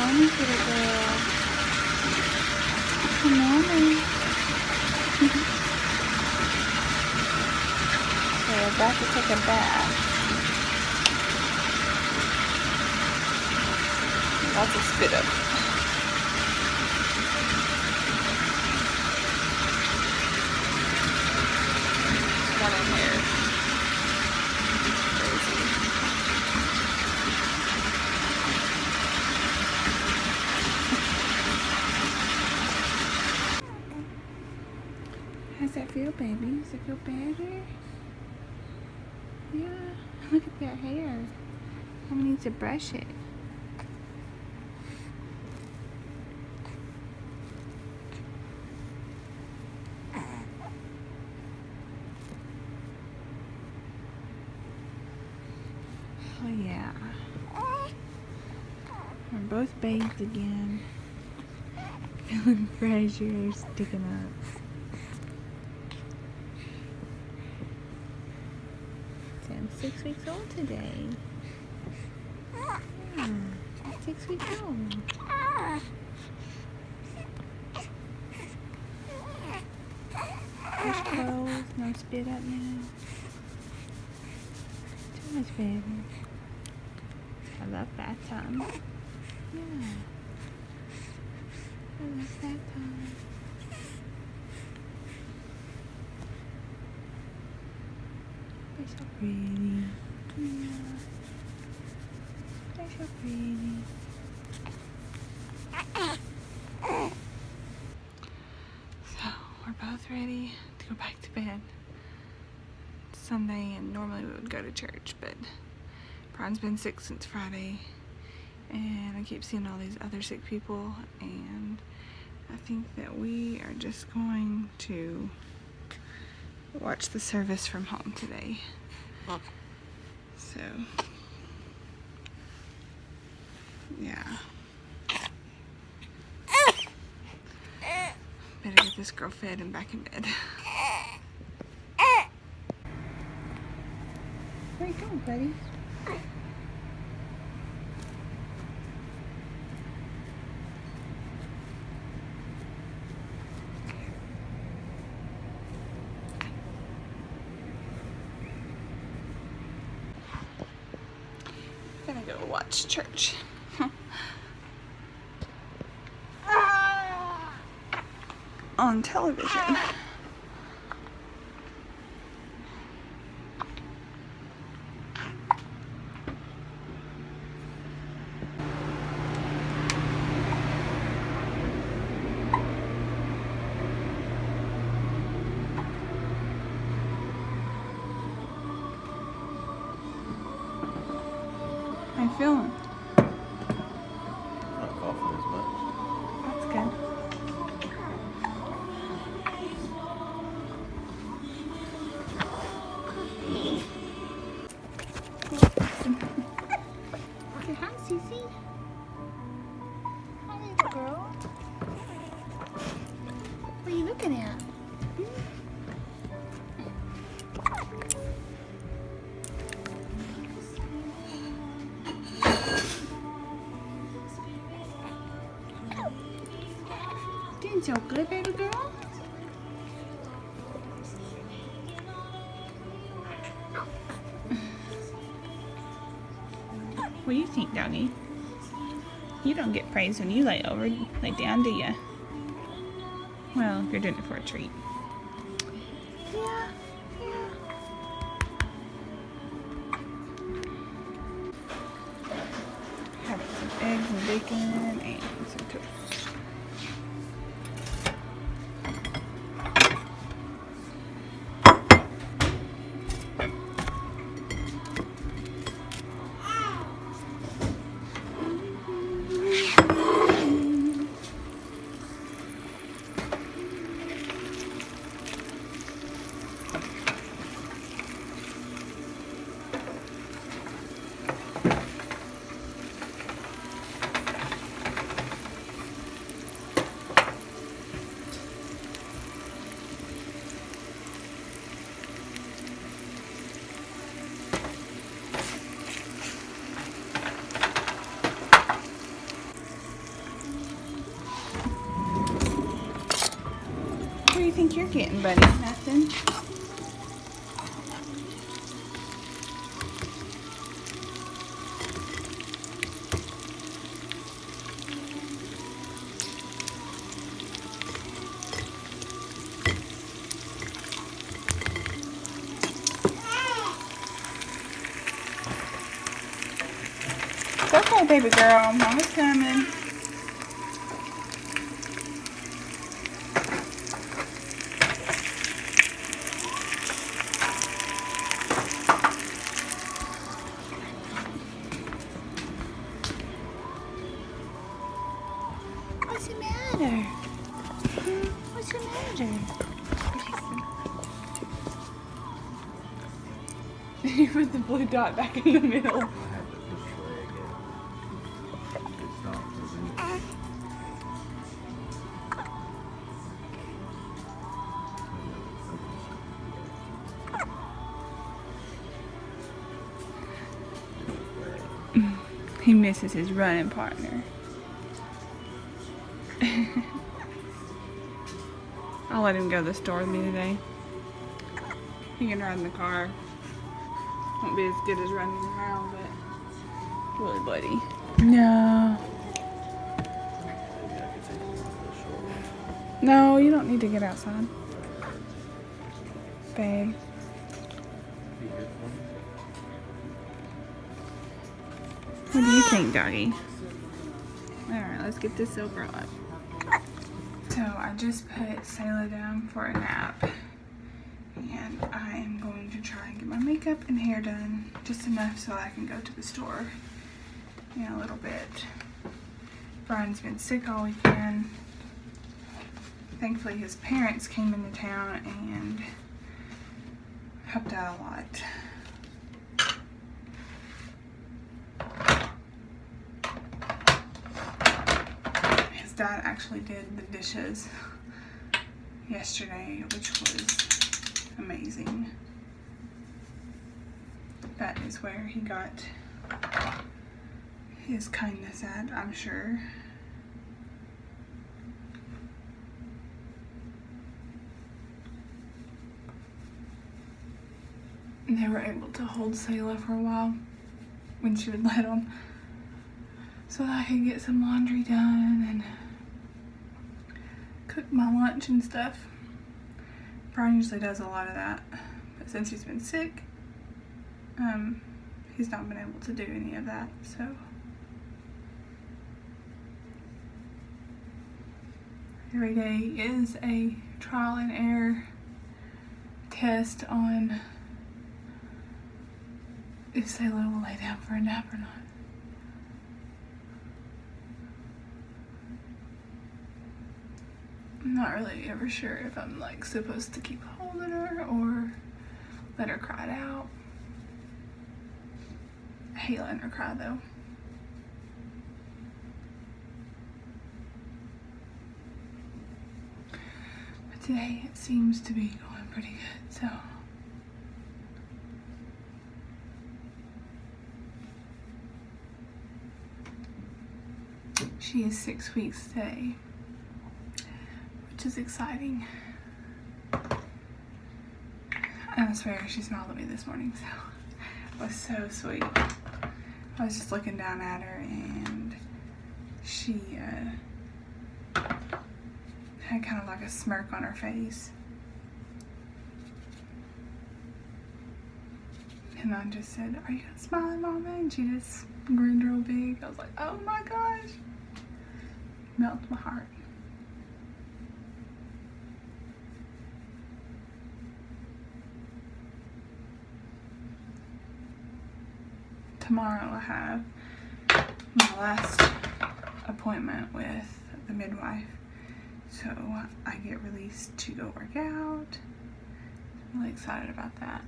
morning, little girl. Good morning. So we're about to take a bath. Lots of spit up. Morning hair. Crazy. How's that feel, baby? Does it feel better? Yeah. Look at that hair. I need to brush it. Oh yeah. We're both bathed again. Feeling fresh, your hair's sticking up. I'm 6 weeks old today. Yeah, 6 weeks old. Fresh clothes, no spit up now. Too much baby. I love bath time. Yeah. I love bath time. They're so pretty. Yeah. They're so pretty. So, we're both ready to go back to bed. It's Sunday, and normally we would go to church, but Brian's been sick since Friday, and I keep seeing all these other sick people, and I think that we are just going to watch the service from home today. So, yeah. Better get this girl fed and back in bed. Where you going, buddy? Gonna go watch church. On television. How you feeling? Not coughing as much. That's good. Say hi, Cece. Hi, little girl. What are you looking at? Doing so good, baby girl. What do you think, doggy? You don't get praise when you lay down, do you? Well, you're doing it for a treat. Yeah, yeah. Having some eggs and bacon and some toast. getting, buddy? Nothing? It's okay, baby girl. Mama's coming. What's the matter? What's the matter? You put the blue dot back in the middle. I have to push play again. It stops, doesn't it? He misses his running partner. I'll let him go to the store with me today. He can ride in the car. Won't be as good as running around, but really buddy. No. Maybe I could take him to the shore. No, you don't need to get outside. Babe. Be good for me. What do you think, doggy? Alright, let's get this over up. So I just put Selah down for a nap. And I am going to try and get my makeup and hair done. Just enough so I can go to the store in a little bit. Brian's been sick all weekend. Thankfully his parents came into town and helped out a lot. His dad actually did the dishes yesterday, which was amazing. That is where he got his kindness at, I'm sure. And they were able to hold Selah for a while when she would let them, so that I could get some laundry done and cook my lunch and stuff. Brian usually does a lot of that, but since he's been sick, he's not been able to do any of that, so. Every day is a trial and error test on if Selah will lay down for a nap or not. I'm not really ever sure if I'm like supposed to keep holding her or let her cry it out. I hate letting her cry though. But today it seems to be going pretty good, so. She is 6 weeks today, which is exciting. I swear she smiled at me this morning, so it was so sweet. I was just looking down at her and she had kind of like a smirk on her face. And I just said, "Are you gonna smile at Mama?" And she just grinned real big. I was like, oh my gosh. Melted my heart. Tomorrow I have my last appointment with the midwife. So I get released to go work out. I'm really excited about that.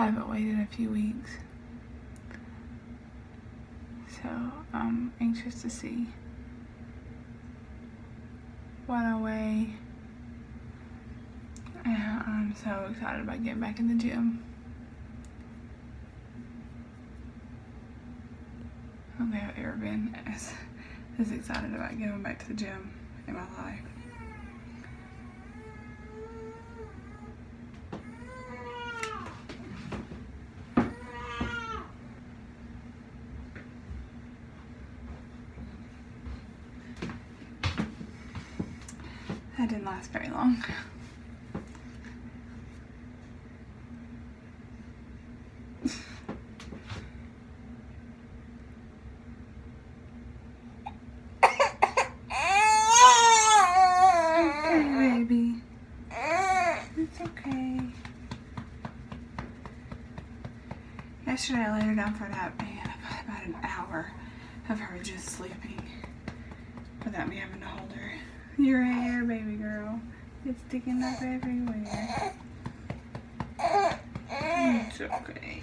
haven't weighed in a few weeks. So I'm anxious to see what I weigh. And I'm so excited about getting back in the gym. I don't think I've ever been as excited about going back to the gym in my life. That didn't last very long. It's okay. Yesterday I laid her down for a nap and I got about an hour of her just sleeping without me having to hold her. Your hair, baby girl. It's sticking up everywhere. It's okay.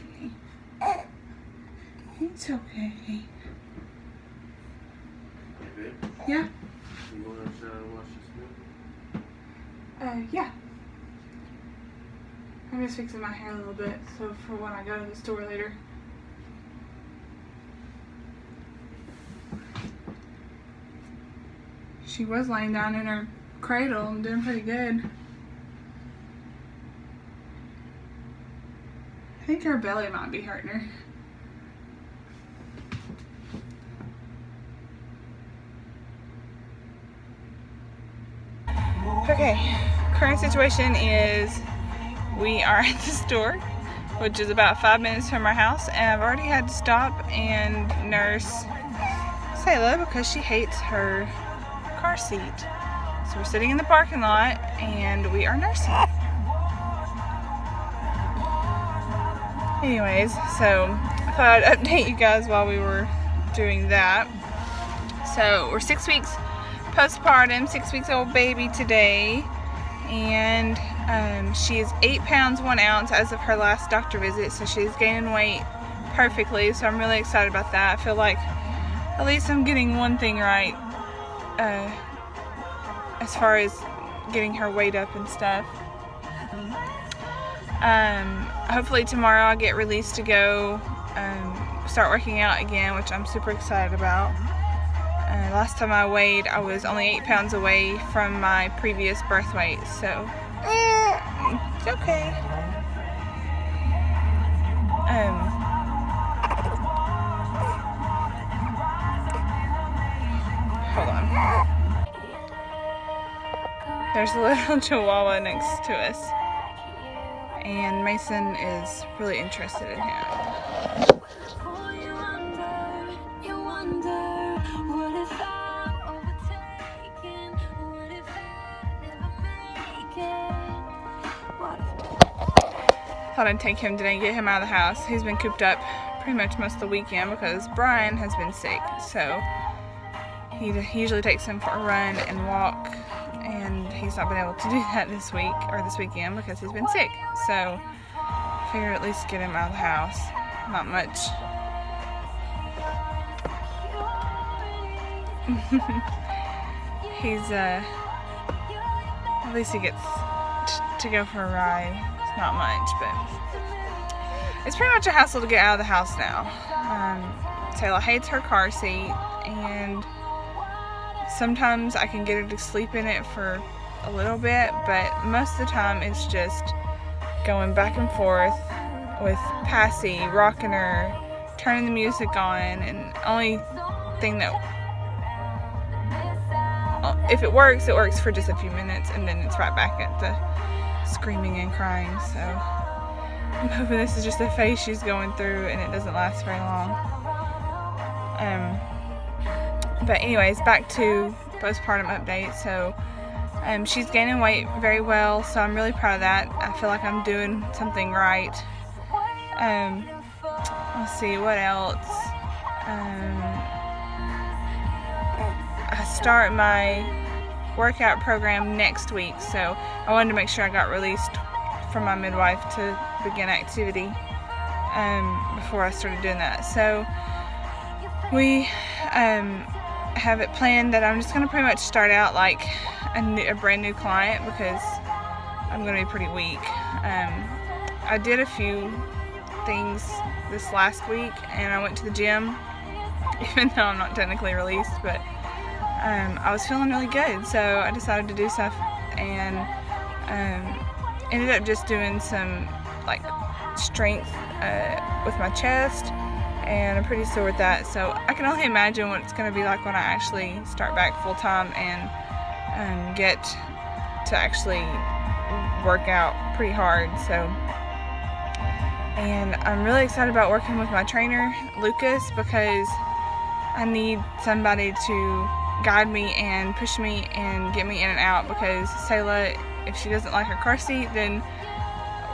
It's okay. Hey, babe. Yeah? You want to watch this movie? Yeah. I'm just fixing my hair a little bit, so for when I go to the store later. She was laying down in her cradle and doing pretty good. I think her belly might be hurting her. Okay, current situation is we are at the store, which is about 5 minutes from our house, and I've already had to stop and nurse Selah because she hates her car seat. So we're sitting in the parking lot and we are nursing. Anyways, so I thought I'd update you guys while we were doing that. So we're 6 weeks postpartum, 6 weeks old baby today, and she is 8 pounds 1 ounce as of her last doctor visit, so she's gaining weight perfectly, so I'm really excited about that. I feel like at least I'm getting one thing right as far as getting her weight up and stuff. Hopefully tomorrow I'll get released to go start working out again, which I'm super excited about. Last time I weighed, I was only 8 pounds away from my previous birth weight, so it's okay. Hold on. There's a little chihuahua next to us, and Mason is really interested in him. Thought I'd take him today and get him out of the house. He's been cooped up pretty much most of the weekend because Brian has been sick, so he usually takes him for a run and walk, and he's not been able to do that this week or this weekend because he's been sick. So I figured at least get him out of the house. Not much. He's at least he gets to go for a ride. It's not much, but it's pretty much a hassle to get out of the house now. Selah hates her car seat, and sometimes I can get her to sleep in it for a little bit, but most of the time it's just going back and forth with Passy, rocking her, turning the music on, and only thing that, if it works for just a few minutes, and then it's right back at the screaming and crying. So I'm hoping this is just a phase she's going through and it doesn't last very long. But anyways, back to postpartum update. So she's gaining weight very well, so I'm really proud of that. I feel like I'm doing something right. Let's see what else. I start my workout program next week, so I wanted to make sure I got released from my midwife to begin activity before I started doing that. So we have it planned that I'm just going to pretty much start out like a brand new client because I'm going to be pretty weak. I did a few things this last week, and I went to the gym, even though I'm not technically released, but I was feeling really good, so I decided to do stuff, and ended up just doing some like strength with my chest, and I'm pretty sore with that, so I can only imagine what it's going to be like when I actually start back full time and get to actually work out pretty hard. And I'm really excited about working with my trainer, Lucas, because I need somebody to guide me and push me and get me in and out, because Selah, if she doesn't like her car seat, then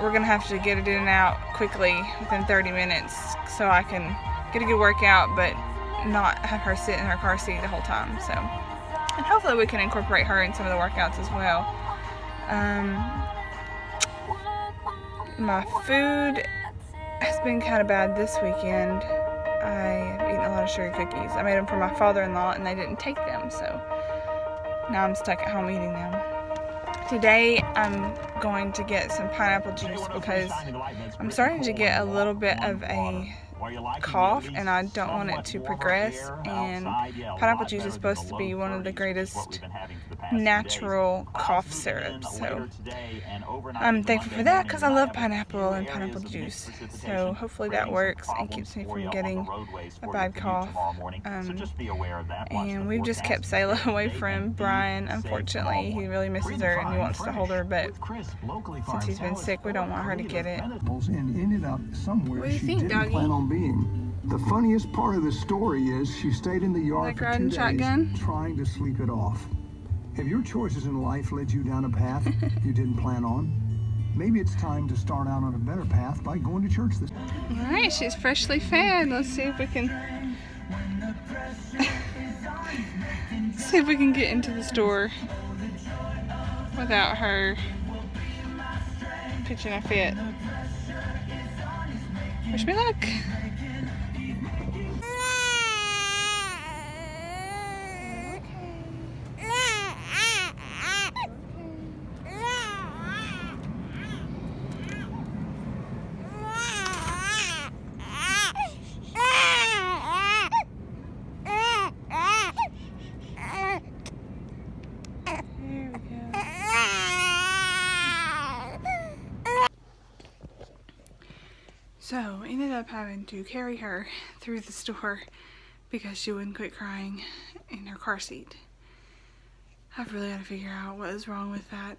we're going to have to get it in and out quickly within 30 minutes so I can get a good workout but not have her sit in her car seat the whole time. So, and hopefully we can incorporate her in some of the workouts as well. My food has been kind of bad this weekend. I have eaten a lot of sugar cookies. I made them for my father-in-law and they didn't take them, so now I'm stuck at home eating them. Today I'm going to get some pineapple juice because I'm starting to get a little bit of a cough and I don't want it to progress, and pineapple juice is supposed to be one of the greatest natural cough syrups, so I'm thankful for that because I love pineapple and pineapple juice. So hopefully that works and keeps me from getting a bad cough. And we've just kept Selah away from Brian. Unfortunately, he really misses her and he wants to hold her, but since he's been sick, we don't want her to get it. And ended up somewhere What do you she think, didn't doggy? plan on being. The funniest part of the story is she stayed in the yard for 2 days shotgun? trying to sleep it off. Have your choices in life led you down a path you didn't plan on? Maybe it's time to start out on a better path by going to church this. Alright, she's freshly fed. Let's see if we can get into the store without her pitching a fit. Wish me luck. So, ended up having to carry her through the store because she wouldn't quit crying in her car seat. I've really got to figure out what is wrong with that.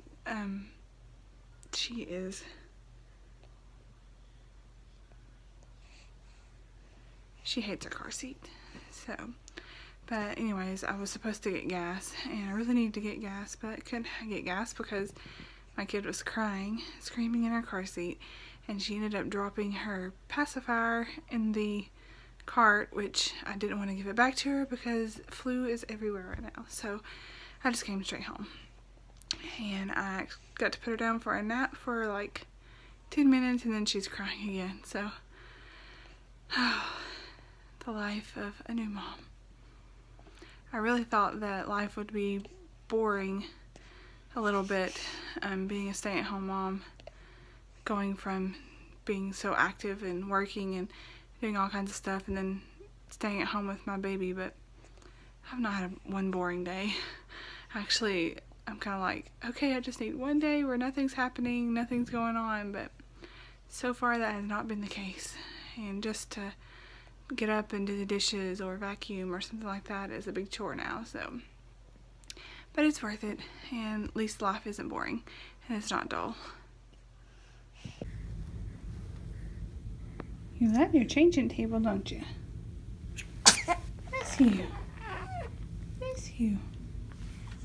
She hates her car seat. So, but anyways, I was supposed to get gas, and I really needed to get gas, but I couldn't get gas because my kid was crying, screaming in her car seat, and she ended up dropping her pacifier in the cart, which I didn't want to give it back to her because flu is everywhere right now. So I just came straight home, and I got to put her down for a nap for like 10 minutes, and then she's crying again. So, the life of a new mom. I really thought that life would be boring a little bit, being a stay-at-home mom, going from being so active and working and doing all kinds of stuff and then staying at home with my baby, but I've not had one boring day. Actually, I'm kind of like, okay, I just need one day where nothing's happening, nothing's going on, but so far that has not been the case. And just to get up and do the dishes or vacuum or something like that is a big chore now, so. But it's worth it, and at least life isn't boring, and it's not dull. You love your changing table, don't you? Bless you. Bless you.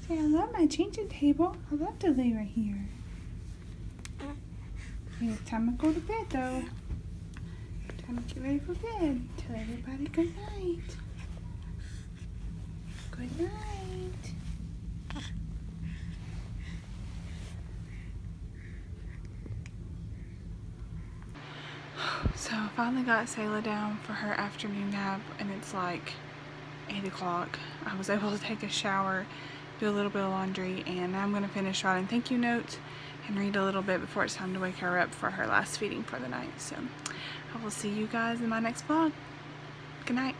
Say, I love my changing table. I love to lay right here. It's time to go to bed, though. Time to get ready for bed. Tell everybody good night. Good night. I finally got Selah down for her afternoon nap, and it's like 8 o'clock. I was able to take a shower, do a little bit of laundry, and now I'm going to finish writing thank you notes and read a little bit before it's time to wake her up for her last feeding for the night. So I will see you guys in my next vlog. Good night.